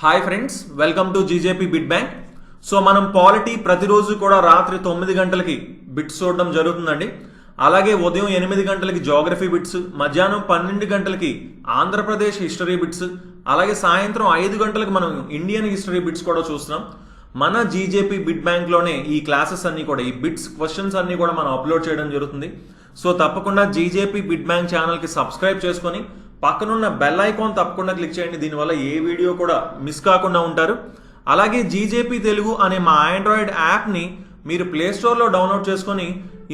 Hi friends, welcome to GJP bit bank. So మనం polity ప్రతిరోజు కూడా రాత్రి 9 గంటలకి బిట్స్ చూడడం జరుగుతుందండి. అలాగే ఉదయం 8 గంటలకి జోగ్రఫీ బిట్స్, మధ్యాహ్నం 12 గంటలకి ఆంధ్రప్రదేశ్ హిస్టరీ బిట్స్, అలాగే సాయంత్రం 5 గంటలకు మనం ఇండియన్ హిస్టరీ బిట్స్ కూడా చూస్తున్నాం. మన జీజేపీ బిట్ బ్యాంక్లోనే ఈ క్లాసెస్ అన్నీ కూడా, ఈ బిట్స్ క్వశ్చన్స్ అన్నీ కూడా మనం అప్లోడ్ చేయడం జరుగుతుంది. సో తప్పకుండా జీజేపీ బిట్ బ్యాంక్ ఛానల్కి సబ్స్క్రైబ్ చేసుకొని పక్కనున్న బెల్ ఐకాన్ తప్పకుండా క్లిక్ చేయండి. దీనివల్ల ఏ వీడియో కూడా మిస్ కాకుండా ఉంటారు. అలాగే జీజేపీ తెలుగు అనే మా ఆండ్రాయిడ్ యాప్ని మీరు ప్లేస్టోర్లో డౌన్లోడ్ చేసుకొని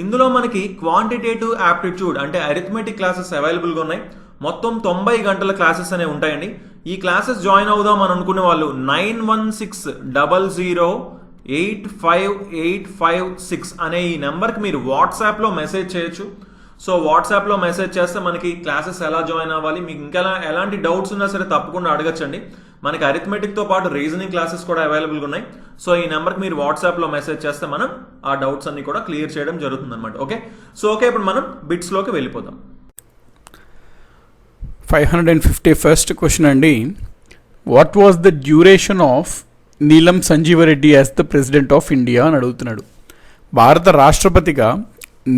ఇందులో మనకి క్వాంటిటేటివ్ యాప్టిట్యూడ్ అంటే అరిథమెటిక్ క్లాసెస్ అవైలబుల్గా ఉన్నాయి. మొత్తం 90 గంటల క్లాసెస్ అనేవి ఉంటాయండి. ఈ క్లాసెస్ జాయిన్ అవుదాం అని అనుకునే వాళ్ళు 9160085856 అనే ఈ నెంబర్కి మీరు వాట్సాప్లో మెసేజ్ చేయొచ్చు. సో వాట్సాప్లో మెసేజ్ చేస్తే మనకి క్లాసెస్ ఎలా జాయిన్ అవ్వాలి, మీకు ఇంకా ఎలాంటి డౌట్స్ ఉన్నా సరే తప్పకుండా అడగచ్చండి. మనకి అరిథమెటిక్తో పాటు రీజనింగ్ క్లాసెస్ కూడా అవైలబుల్గా ఉన్నాయి. సో ఈ నెంబర్కి మీరు వాట్సాప్లో మెసేజ్ చేస్తే మనం ఆ డౌట్స్ అన్ని కూడా క్లియర్ చేయడం జరుగుతుంది అనమాట. ఓకే, ఇప్పుడు మనం బిట్స్లోకి వెళ్ళిపోదాం. 551st క్వశ్చన్ అండి. What was the duration of Neelam Sanjiva Reddy as the president of India అని అడుగుతున్నాడు. భారత రాష్ట్రపతిగా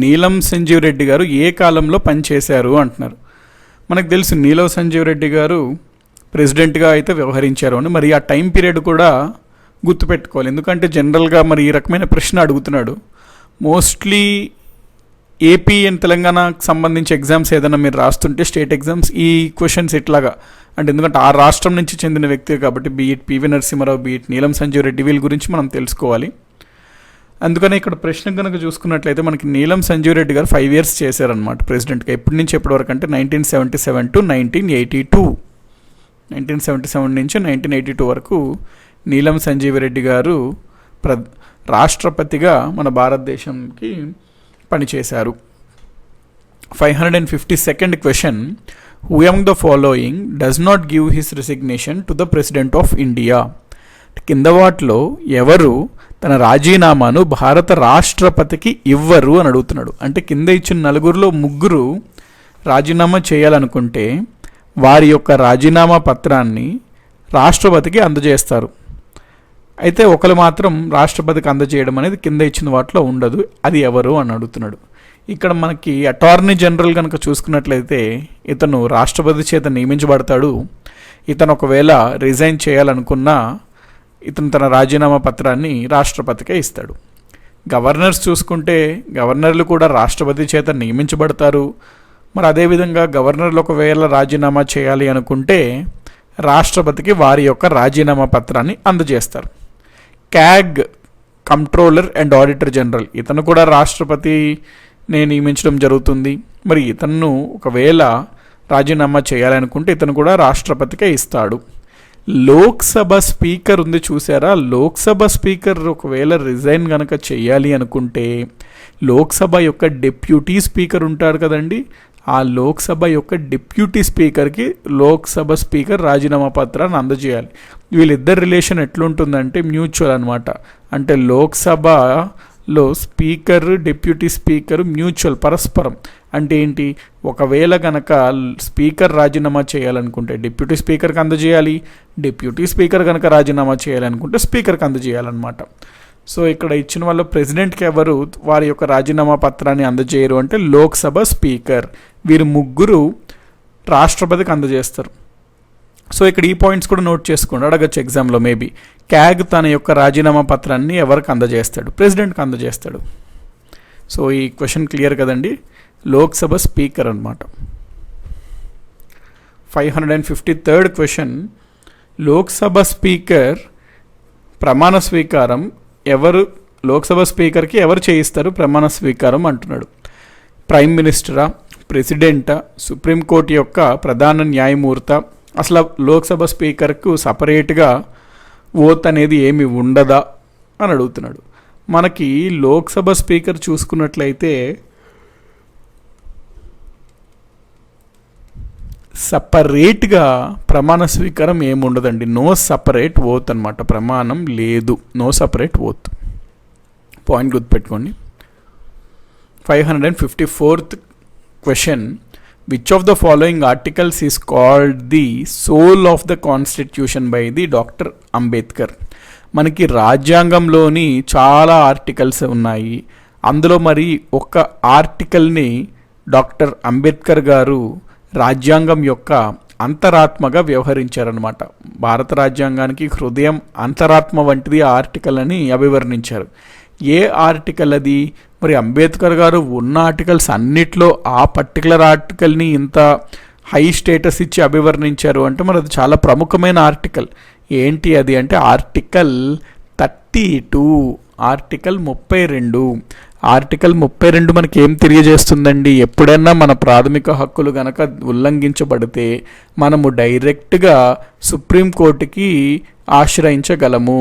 నీలం సంజీవరెడ్డి గారు ఏ కాలంలో పనిచేశారు అంటున్నారు. మనకు తెలుసు నీలం సంజీవరెడ్డి గారు ప్రెసిడెంట్గా అయితే వ్యవహరించారు అని. మరి ఆ టైం పీరియడ్ కూడా గుర్తుపెట్టుకోవాలి, ఎందుకంటే జనరల్గా మరి ఈ రకమైన ప్రశ్న అడుగుతున్నాడు. మోస్ట్లీ ఏపీ అండ్ తెలంగాణకు సంబంధించి ఎగ్జామ్స్ ఏదైనా మీరు రాస్తుంటే స్టేట్ ఎగ్జామ్స్ ఈ క్వశ్చన్స్ ఇట్లాగా అంటే, ఎందుకంటే ఆ రాష్ట్రం నుంచి చెందిన వ్యక్తి కాబట్టి బీఇట్ పివి నరసింహారావు, బీఇట్ నీలం సంజీవరెడ్డి, వీళ్ళ గురించి మనం తెలుసుకోవాలి. అందుకనే ఇక్కడ ప్రశ్న కనుక చూసుకున్నట్లయితే మనకి నీలం సంజీవరెడ్డి గారు 5 years చేశారనమాట ప్రెసిడెంట్గా. ఎప్పటి నుంచి ఎప్పటి వరకు అంటే 1977 to 1982. 1977 నుంచి 1982 వరకు నీలం సంజీవరెడ్డి గారు రాష్ట్రపతిగా మన భారతదేశంకి పనిచేశారు. 552nd question. Who among the following does not give his resignation to the president of India? కింద వాటిలో ఎవరు తన రాజీనామాను భారత రాష్ట్రపతికి ఇవ్వరు అని అడుగుతున్నాడు. అంటే కింద ఇచ్చిన 4 రాజీనామా చేయాలనుకుంటే వారి యొక్క రాజీనామా పత్రాన్ని రాష్ట్రపతికి అందజేస్తారు. అయితే ఒకరు మాత్రం రాష్ట్రపతికి అందజేయడం అనేది కింద ఇచ్చిన వాటిలో ఉండదు. అది ఎవరు అని అడుగుతున్నాడు. ఇక్కడ మనకి అటార్నీ జనరల్ కనుక చూసుకున్నట్లయితే ఇతను రాష్ట్రపతి చేత నియమించబడతాడు. ఇతను ఒకవేళ రిజైన్ చేయాలనుకున్నా ఇతను తన రాజీనామా పత్రాన్ని రాష్ట్రపతికే ఇస్తాడు. గవర్నర్స్ చూసుకుంటే గవర్నర్లు కూడా రాష్ట్రపతి చేత నియమించబడతారు. మరి అదేవిధంగా గవర్నర్లు ఒకవేళ రాజీనామా చేయాలి అనుకుంటే రాష్ట్రపతికి వారి యొక్క రాజీనామా పత్రాన్ని అందజేస్తారు. CAG controller and auditor general, ఇతను కూడా రాష్ట్రపతిని నియమించడం జరుగుతుంది. మరి ఇతను ఒకవేళ రాజీనామా చేయాలనుకుంటే ఇతను కూడా రాష్ట్రపతికే ఇస్తాడు. లోక్సభ స్పీకర్ ఉంది చూసారా, లోక్సభ స్పీకర్ ఒకవేళ రిజైన్ కనుక చేయాలి అనుకుంటే లోక్సభ యొక్క డిప్యూటీ స్పీకర్ ఉంటారు కదండి, ఆ లోక్సభ యొక్క డిప్యూటీ స్పీకర్కి లోక్సభ స్పీకర్ రాజీనామా పత్రాన్ని అందజేయాలి. వీళ్ళిద్దరు రిలేషన్ ఎట్లుంటుందంటే మ్యూచువల్ అనమాట. అంటే లోక్సభలో స్పీకర్ డిప్యూటీ స్పీకర్ మ్యూచువల్, పరస్పరం. అంటే ఏంటి, ఒకవేళ కనుక స్పీకర్ రాజీనామా చేయాలనుకుంటే డిప్యూటీ స్పీకర్కి అందజేయాలి, డిప్యూటీ స్పీకర్ కనుక రాజీనామా చేయాలనుకుంటే స్పీకర్కి అందజేయాలన్నమాట. సో ఇక్కడ ఇచ్చిన వాళ్ళు ప్రెసిడెంట్కి ఎవరు వారి యొక్క రాజీనామా పత్రాన్ని అందజేయరు అంటే లోక్సభ స్పీకర్. వీరు 3 రాష్ట్రపతికి అందజేస్తారు. సో ఇక్కడ ఈ పాయింట్స్ కూడా నోట్ చేసుకోండి, అడగచ్చు ఎగ్జామ్లో మేబీ. క్యాగ్ తన యొక్క రాజీనామా పత్రాన్ని ఎవరికి అందజేస్తాడు? ప్రెసిడెంట్కి అందజేస్తాడు. సో ఈ క్వశ్చన్ క్లియర్ కదండి, లోక్సభ స్పీకర్ అనమాట. 553rd question. లోక్సభ స్పీకర్ ప్రమాణ స్వీకారం ఎవరు, లోక్సభ స్పీకర్కి ఎవరు చేయిస్తారు ప్రమాణ స్వీకారం అంటున్నాడు. ప్రైమ్ మినిస్టరా, ప్రెసిడెంటా, సుప్రీంకోర్టు యొక్క ప్రధాన న్యాయమూర్త? అసలు లోక్సభ స్పీకర్కు సపరేట్గా ఓత్ అనేది ఏమి ఉండదా అని అడుగుతున్నాడు. మనకి లోక్సభ స్పీకర్ చూసుకున్నట్లయితే సపరేట్గా ప్రమాణ స్వీకారం ఏముండదండి. నో సపరేట్ ఓత్ అనమాట, ప్రమాణం లేదు, నో సపరేట్ ఓత్. పాయింట్ గుర్తుపెట్టుకోండి. 554th question. Which of the following articles is called the soul of the constitution by the doctor Ambedkar. మనకి రాజ్యాంగంలోని చాలా ఆర్టికల్స్ ఉన్నాయి. అందులో మరి ఒక ఆర్టికల్ని డాక్టర్ అంబేద్కర్ గారు రాజ్యాంగం యొక్క అంతరాత్మగా వ్యవహరించారనమాట. భారత రాజ్యాంగానికి హృదయం అంతరాత్మ వంటిది ఆ ఆర్టికల్ అని అభివర్ణించారు. ఏ ఆర్టికల్ అది? మరి అంబేద్కర్ గారు ఉన్న ఆర్టికల్స్ అన్నిట్లో ఆ పర్టికులర్ ఆర్టికల్ని ఇంత హై స్టేటస్ ఇచ్చి అభివర్ణించారు అంటే మరి అది చాలా ప్రముఖమైన ఆర్టికల్. ఏంటి అది అంటే ఆర్టికల్ 32, ఆర్టికల్ 32. ఆర్టికల్ 32 మనకి ఏం తెలియజేస్తుందండి? ఎప్పుడైనా మన ప్రాథమిక హక్కులు గనక ఉల్లంఘించబడితే మనము డైరెక్ట్గా సుప్రీంకోర్టుకి ఆశ్రయించగలము.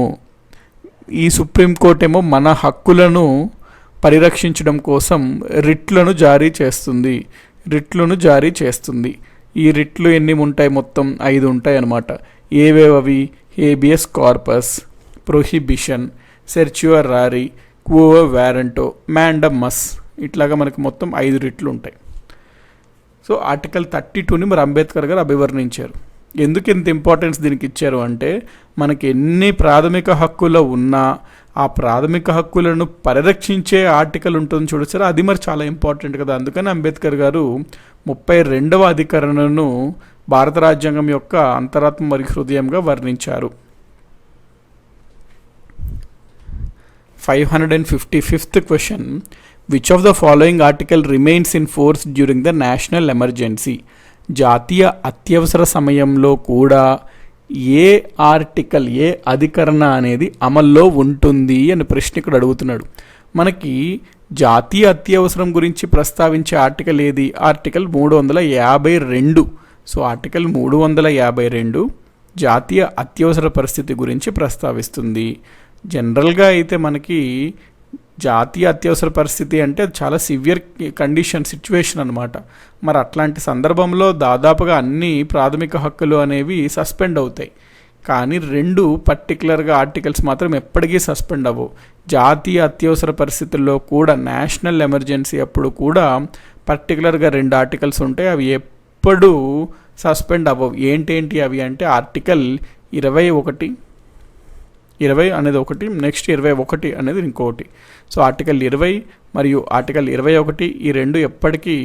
ఈ సుప్రీంకోర్టు ఏమో మన హక్కులను పరిరక్షించడం కోసం రిట్లను జారీ చేస్తుంది. ఈ రిట్లు ఎన్ని ఉంటాయి? మొత్తం 5 ఉంటాయి అన్నమాట. ఏవేవవి? Habeas corpus, prohibition, certiorari, quo warranto, mandamus, ఇట్లాగా మనకి మొత్తం 5 రిట్లు ఉంటాయి. సో ఆర్టికల్ 32ని మరి అంబేద్కర్ గారు అభివర్ణించారు. ఎందుకు ఇంత ఇంపార్టెన్స్ దీనికి ఇచ్చారు అంటే మనకి ఎన్ని ప్రాథమిక హక్కులు ఉన్నా ఆ ప్రాథమిక హక్కులను పరిరక్షించే ఆర్టికల్ ఉంటుంది చూడొచ్చారు, అది మరి చాలా ఇంపార్టెంట్ కదా. అందుకని అంబేద్కర్ గారు 32వ అధికరణను భారత రాజ్యాంగం యొక్క అంతరాత్మ మరియు హృదయంగా వర్ణించారు. 555th question, which of the following article remains in force during the national emergency? జాతీయ అత్యవసర సమయంలో కూడా ఏ ఆర్టికల్, ఏ అధికరణ అనేది అమల్లో ఉంటుంది అని ప్రశ్న ఇక్కడ అడుగుతున్నాడు. మనకి జాతీయ అత్యవసరం గురించి ప్రస్తావించే ఆర్టికల్ ఏది? ఆర్టికల్ 352. సో ఆర్టికల్ 352 జాతీయ అత్యవసర పరిస్థితి గురించి ప్రస్తావిస్తుంది. జనరల్గా అయితే మనకి జాతీయ అత్యవసర పరిస్థితి అంటే చాలా సివియర్ కండిషన్, సిచ్యువేషన్ అనమాట. మరి అట్లాంటి సందర్భంలో దాదాపుగా అన్ని ప్రాథమిక హక్కులు అనేవి సస్పెండ్ అవుతాయి. కానీ 2 పర్టికులర్గా ఆర్టికల్స్ మాత్రం ఎప్పటికీ సస్పెండ్ అవ్వవు. జాతీయ అత్యవసర పరిస్థితుల్లో కూడా, నేషనల్ ఎమర్జెన్సీ అప్పుడు కూడా పర్టికులర్గా 2 ఆర్టికల్స్ ఉంటాయి. అవి ఎప్పుడు సస్పెండ్ అవ్వవు. ఏంటేంటి అవి అంటే ఆర్టికల్ 20 అనేది ఒకటి, నెక్స్ట్ 21 అనేది ఇంకొకటి. సో ఆర్టికల్ 20 మరియు ఆర్టికల్ 21 ఈ 2 ఎప్పటికీ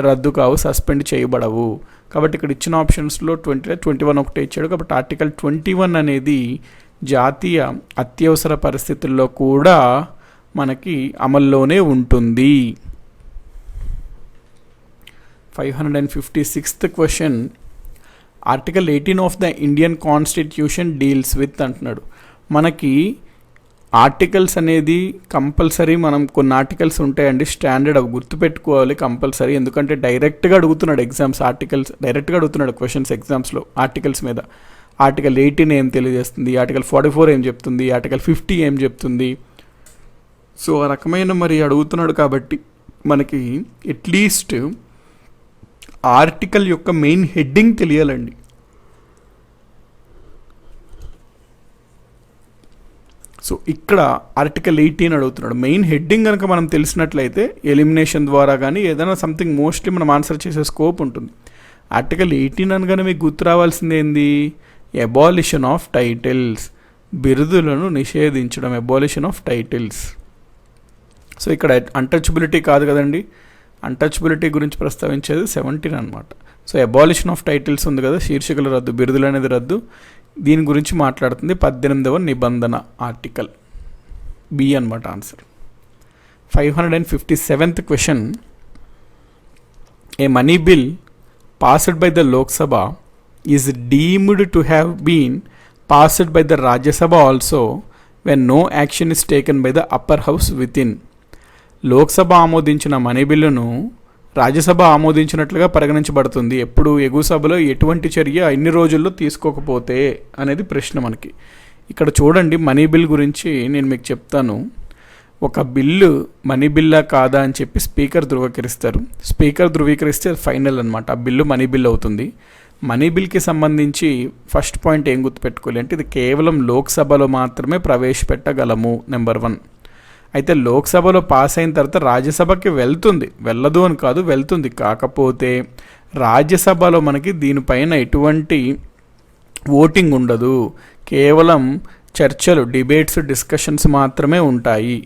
రద్దు కావు, సస్పెండ్ చేయబడవు. కాబట్టి ఇక్కడ ఇచ్చిన ఆప్షన్స్లో 21 ఒకటే ఇచ్చాడు. కాబట్టి ఆర్టికల్ 21 అనేది జాతీయ అత్యవసర పరిస్థితుల్లో కూడా మనకి అమల్లోనే ఉంటుంది. 556th question, article 18 of the Indian constitution deals with అంటున్నాడు. మనకి ఆర్టికల్స్ అనేది కంపల్సరీ, మనం కొన్ని ఆర్టికల్స్ ఉంటాయండి స్టాండర్డ్, అవి గుర్తుపెట్టుకోవాలి కంపల్సరీ. ఎందుకంటే డైరెక్ట్గా అడుగుతున్నాడు ఎగ్జామ్స్, ఆర్టికల్స్ డైరెక్ట్గా అడుగుతున్నాడు క్వశ్చన్స్ ఎగ్జామ్స్లో ఆర్టికల్స్ మీద. ఆర్టికల్ 18 ఏం తెలియజేస్తుంది, ఆర్టికల్ 44 ఏం చెప్తుంది, ఆర్టికల్ 50 ఏం చెప్తుంది. సో ఆ రకమైన మరి అడుగుతున్నాడు కాబట్టి మనకి అట్లీస్ట్ ఆర్టికల్ యొక్క మెయిన్ హెడ్డింగ్ తెలియాలండి. సో ఇక్కడ ఆర్టికల్ 18 అడుగుతున్నాడు. మెయిన్ హెడ్డింగ్ కనుక మనం తెలిసినట్లయితే ఎలిమినేషన్ ద్వారా కానీ ఏదైనా సంథింగ్ మోస్ట్లీ మనం ఆన్సర్ చేసే స్కోప్ ఉంటుంది. ఆర్టికల్ 18 అనగానే మీకు గుర్తు రావాల్సింది ఏంది? అబాలిషన్ ఆఫ్ టైటిల్స్, బిరుదులను నిషేధించడం, అబాలిషన్ ఆఫ్ టైటిల్స్. సో ఇక్కడ అన్టచబిలిటీ కాదు కదండి, అన్టచబిలిటీ గురించి ప్రస్తావించేది 17 అనమాట. సో అబాలిషన్ ఆఫ్ టైటిల్స్ ఉంది కదా, శీర్షికల రద్దు, బిరుదులు అనేది రద్దు, దీని గురించి మాట్లాడుతుంది 18వ నిబంధన ఆర్టికల్ బి అనమాట answer. 557th question, a money bill passed by the Lok Sabha is deemed to have been passed by the Rajya Sabha also when no action is taken by the upper house within. Lok Sabha ఆమోదించిన money బిల్లును రాజ్యసభ ఆమోదించినట్లుగా పరిగణించబడుతుంది ఎప్పుడు ఎగువ సభలో ఎటువంటి చర్య ఇన్ని రోజుల్లో తీసుకోకపోతే అనేది ప్రశ్న మనకి. ఇక్కడ చూడండి, మనీ బిల్ గురించి నేను మీకు చెప్తాను. ఒక బిల్లు మనీ బిల్లా కాదా అని చెప్పి స్పీకర్ ధృవీకరిస్తారు. స్పీకర్ ధృవీకరిస్తే ఫైనల్ అనమాట, ఆ బిల్లు మనీ బిల్ అవుతుంది. మనీ బిల్కి సంబంధించి ఫస్ట్ పాయింట్ ఏం గుర్తుపెట్టుకోవాలి అంటే ఇది కేవలం లోక్సభలో మాత్రమే ప్రవేశపెట్టగలము, నెంబర్ 1. అయితే లోక్సభలో పాస్ అయిన తర్వాత రాజ్యసభకి వెళ్తుంది, వెళ్ళదు అని కాదు, వెళ్తుంది. కాకపోతే రాజ్యసభలో మనకి దీనిపైన ఎటువంటి ఓటింగ్ ఉండదు, కేవలం చర్చలు, డిబేట్స్, డిస్కషన్స్ మాత్రమే ఉంటాయి.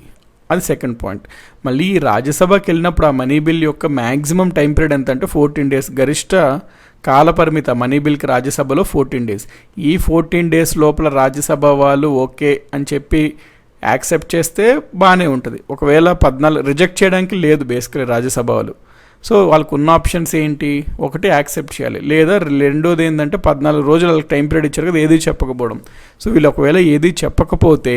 అది సెకండ్ పాయింట్. మళ్ళీ ఈ రాజ్యసభకి వెళ్ళినప్పుడు ఆ మనీ బిల్ యొక్క మ్యాక్సిమం టైం పీరియడ్ ఎంత అంటే 14 days, గరిష్ట కాలపరిమిత మనీ బిల్కి రాజ్యసభలో 14 days. ఈ 14 days లోపల రాజ్యసభ వాళ్ళు ఓకే అని చెప్పి యాక్సెప్ట్ చేస్తే బాగానే ఉంటుంది. ఒకవేళ 14 రిజెక్ట్ చేయడానికి లేదు బేసికలీ రాజ్యసభ వాళ్ళు. సో వాళ్ళకు ఉన్న ఆప్షన్స్ ఏంటి, ఒకటి యాక్సెప్ట్ చేయాలి, లేదా రెండోది ఏంటంటే 14 రోజులు వాళ్ళకి టైం పీరియడ్ ఇచ్చారు కదా, ఏది చెప్పకపోవడం. సో వీళ్ళు ఒకవేళ ఏది చెప్పకపోతే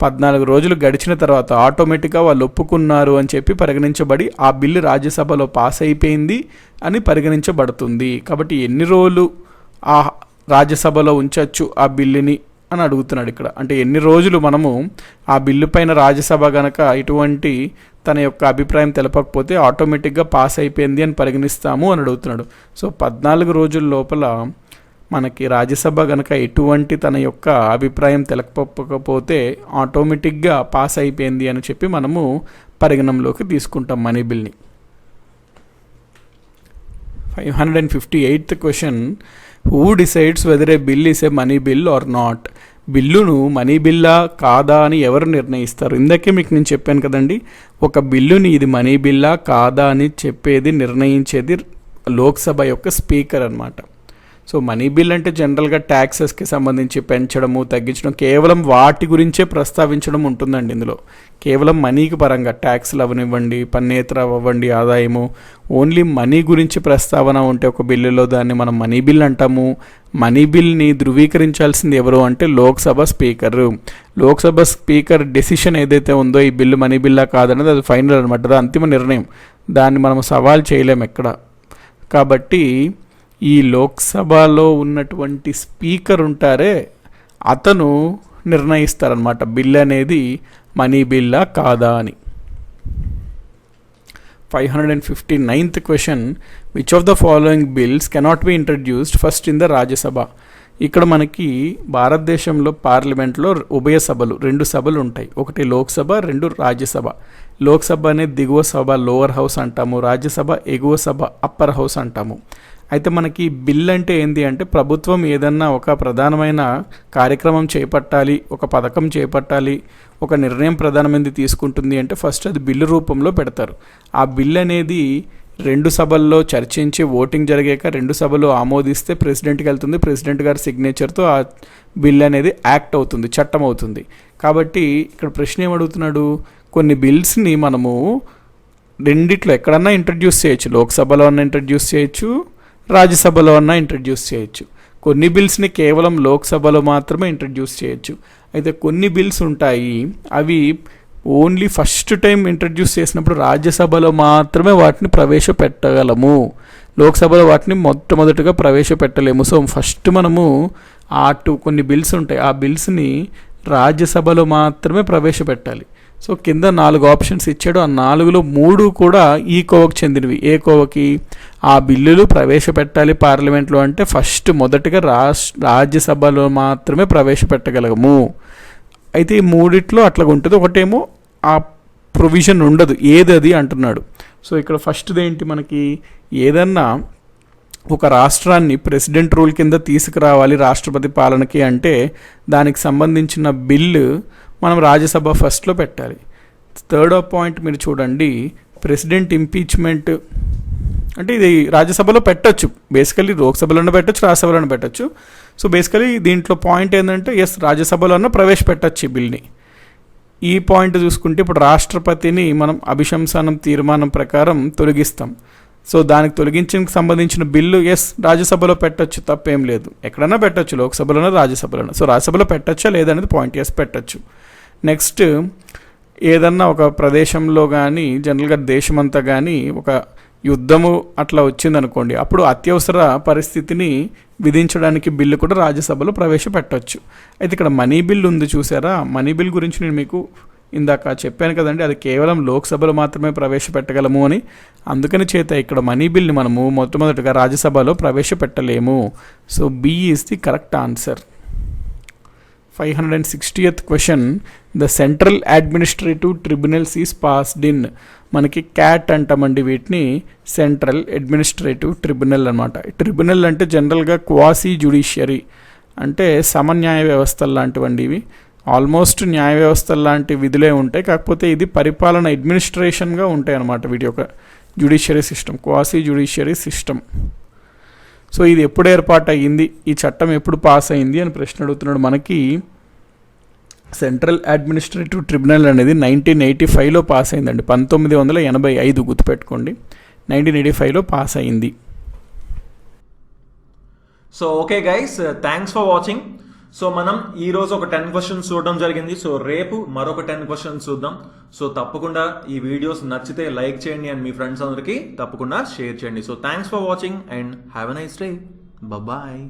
14 రోజులు గడిచిన తర్వాత ఆటోమేటిక్గా వాళ్ళు ఒప్పుకున్నారు అని చెప్పి పరిగణించబడి ఆ బిల్లు రాజ్యసభలో పాస్ అయిపోయింది అని పరిగణించబడుతుంది. కాబట్టి ఎన్ని రోజులు ఆ రాజ్యసభలో ఉంచవచ్చు ఆ బిల్లుని అని అడుగుతున్నాడు ఇక్కడ. అంటే ఎన్ని రోజులు మనము ఆ బిల్లు పైన రాజ్యసభ గనక ఇటువంటి తన యొక్క అభిప్రాయం తెలపకపోతే ఆటోమేటిక్గా పాస్ అయిపోయింది అని పరిగణిస్తాము అని అడుగుతున్నాడు. సో 14 రోజుల లోపల మనకి రాజ్యసభ గనక ఎటువంటి తన యొక్క అభిప్రాయం తెలపకపోతే ఆటోమేటిక్గా పాస్ అయిపోయింది అని చెప్పి మనము పరిగణంలోకి తీసుకుంటాం మనీ బిల్ని. 558th question, who decides whether a bill is a money bill or not? బిల్లును మనీ బిల్లా కాదా అని ఎవరు నిర్ణయిస్తారు? ఇందాకే మీకు నేను చెప్పాను కదండి, ఒక బిల్లుని ఇది మనీ బిల్లా కాదా అని చెప్పేది, నిర్ణయించేది లోక్సభ యొక్క స్పీకర్ అన్నమాట. సో మనీ బిల్ అంటే జనరల్గా ట్యాక్సెస్కి సంబంధించి పెంచడము, తగ్గించడం, కేవలం వాటి గురించే ప్రస్తావించడం ఉంటుందండి ఇందులో. కేవలం మనీకి పరంగా ట్యాక్స్లు అవనివ్వండి, పన్నేతర అవ్వండి, ఆదాయము, ఓన్లీ మనీ గురించి ప్రస్తావన ఉంటే ఒక బిల్లులో దాన్ని మనం మనీ బిల్ అంటాము. మనీ బిల్ని ధృవీకరించాల్సింది ఎవరు అంటే Lok Sabha speaker. Lok Sabha speaker decision ఏదైతే ఉందో ఈ బిల్లు మనీ బిల్లా కాదనేది అది ఫైనల్ అనమాట, అది అంతిమ నిర్ణయం. దాన్ని మనం సవాల్ చేయలేం ఎక్కడ. కాబట్టి ఈ లోక్సభలో ఉన్నటువంటి స్పీకర్ ఉంటారే అతను నిర్ణయిస్తారనమాట బిల్ అనేది మనీ బిల్లా కాదా అని. 559th question, which of the following bills cannot be introduced first in the Rajya Sabha? ఇక్కడ మనకి భారతదేశంలో పార్లమెంట్లో ఉభయ సభలు, 2 సభలు ఉంటాయి. ఒకటి లోక్సభ, 2 రాజ్యసభ. లోక్సభ అనేది దిగువ సభ, లోవర్ హౌస్ అంటాము. రాజ్యసభ ఎగువ సభ, అప్పర్ హౌస్ అంటాము. అయితే మనకి బిల్ అంటే ఏంటి అంటే ప్రభుత్వం ఏదన్నా ఒక ప్రధానమైన కార్యక్రమం చేపట్టాలి, ఒక పథకం చేపట్టాలి, ఒక నిర్ణయం ప్రధానమైనది తీసుకుంటుంది అంటే ఫస్ట్ అది బిల్లు రూపంలో పెడతారు. ఆ బిల్ అనేది 2 సభల్లో చర్చించి ఓటింగ్ జరిగాక 2 సభలు ఆమోదిస్తే ప్రెసిడెంట్కి వెళ్తుంది. ప్రెసిడెంట్ గారి సిగ్నేచర్తో ఆ బిల్ అనేది యాక్ట్ అవుతుంది, చట్టం అవుతుంది. కాబట్టి ఇక్కడ ప్రశ్న ఏమడుగుతున్నాడు, కొన్ని బిల్స్ని మనము రెండిట్లో ఎక్కడన్నా ఇంట్రడ్యూస్ చేయొచ్చు, లోక్సభలో అన్నా ఇంట్రడ్యూస్ చేయొచ్చు, రాజ్యసభలో అన్నా ఇంట్రడ్యూస్ చేయొచ్చు. కొన్ని బిల్స్ని కేవలం లోక్సభలో మాత్రమే ఇంట్రడ్యూస్ చేయొచ్చు. అయితే కొన్ని బిల్స్ ఉంటాయి అవి ఓన్లీ ఫస్ట్ టైం ఇంట్రడ్యూస్ చేసినప్పుడు రాజ్యసభలో మాత్రమే వాటిని ప్రవేశపెట్టగలము, లోక్సభలో వాటిని మొట్టమొదటిగా ప్రవేశపెట్టలేము. సో ఫస్ట్ మనము కొన్ని బిల్స్ ఉంటాయి, ఆ బిల్స్ని రాజ్యసభలో మాత్రమే ప్రవేశపెట్టాలి. సో కింద 4 ఆప్షన్స్ ఇచ్చాడు, ఆ 4లో 3 కూడా ఈ కోవకు చెందినవి. ఏ కోవకి? ఆ బిల్లులు ప్రవేశపెట్టాలి పార్లమెంట్లో అంటే ఫస్ట్ మొదటగా రాజ్యసభలో మాత్రమే ప్రవేశపెట్టగలము. అయితే ఈ 3 అట్లా ఉంటుంది. ఒకటేమో ఆ ప్రొవిజన్ ఉండదు, ఏది అంటున్నాడు. సో ఇక్కడ ఫస్ట్ది ఏంటి, మనకి ఏదన్నా ఒక రాష్ట్రాన్ని ప్రెసిడెంట్ రూల్ కింద తీసుకురావాలి రాష్ట్రపతి పాలనకి అంటే దానికి సంబంధించిన బిల్లు మనం రాజ్యసభ ఫస్ట్లో పెట్టాలి. థర్డ్ పాయింట్ మీరు చూడండి, ప్రెసిడెంట్ ఇంపీచ్మెంట్ అంటే ఇది రాజ్యసభలో పెట్టచ్చు, బేసికలీ లోక్సభలోనే పెట్టచ్చు, రాజ్యసభలోనే పెట్టచ్చు. సో బేసికలీ దీంట్లో పాయింట్ ఏంటంటే రాజ్యసభలోనే ప్రవేశపెట్టచ్చు ఈ బిల్ని. ఈ పాయింట్ చూసుకుంటే ఇప్పుడు రాష్ట్రపతిని మనం అభిశంసనం తీర్మానం ప్రకారం తొలగిస్తాం. సో దానికి తొలగించడానికి సంబంధించిన బిల్లు రాజ్యసభలో పెట్టచ్చు, తప్పేం లేదు. ఎక్కడైనా పెట్టచ్చు, లోక్సభలోనో రాజ్యసభలోనో. సో రాజ్యసభలో పెట్టచ్చా లేదనేది పాయింట్, పెట్టచ్చు. నెక్స్ట్, ఏదన్నా ఒక ప్రదేశంలో కానీ జనరల్గా దేశమంతా కానీ ఒక యుద్ధము అట్లా వచ్చిందనుకోండి, అప్పుడు అత్యవసర పరిస్థితిని విధించడానికి బిల్లు కూడా రాజ్యసభలో ప్రవేశపెట్టవచ్చు. అయితే ఇక్కడ మనీ బిల్ ఉంది చూసారా, మనీ బిల్ గురించి నేను మీకు ఇందాక చెప్పాను కదండి, అది కేవలం లోక్సభలో మాత్రమే ప్రవేశపెట్టగలము అని. అందుకని చేత ఇక్కడ మనీ బిల్ని మనము మొట్టమొదటిగా రాజ్యసభలో ప్రవేశపెట్టలేము. So B is the correct answer. 560th question, the central administrative tribunals is passed in. మనకి క్యాట్ అంటామండి వీటిని, సెంట్రల్ అడ్మినిస్ట్రేటివ్ ట్రిబ్యునల్ అనమాట. ట్రిబ్యునల్ అంటే జనరల్గా క్వాసీ జ్యుడిషియరీ, అంటే సమన్యాయ వ్యవస్థలు లాంటివండి ఇవి. ఆల్మోస్ట్ న్యాయ వ్యవస్థలు లాంటి విధులే ఉంటాయి, కాకపోతే ఇది పరిపాలన అడ్మినిస్ట్రేషన్గా ఉంటాయి అన్నమాట వీటి యొక్క judiciary system, quasi judiciary system. So ఇది ఎప్పుడు ఏర్పాటు అయ్యింది, ఈ చట్టం ఎప్పుడు పాస్ అయింది అని ప్రశ్న అడుగుతున్నాడు. మనకి సెంట్రల్ అడ్మినిస్ట్రేటివ్ ట్రిబ్యునల్ అనేది 1985లో పాస్ అయిందండి. 1985 గుర్తుపెట్టుకోండి, 1985లో పాస్ అయింది. So okay guys, thanks for watching. So మనం ఈ రోజు ఒక 10 క్వశ్చన్స్ చూడడం జరిగింది. సో రేపు మరొక 10 క్వశ్చన్స్ చూద్దాం. సో తప్పకుండా ఈ వీడియోస్ నచ్చితే లైక్ చేయండి అండ్ మీ ఫ్రెండ్స్ అందరికీ తప్పకుండా షేర్ చేయండి. So thanks for watching and have a nice day. Bye.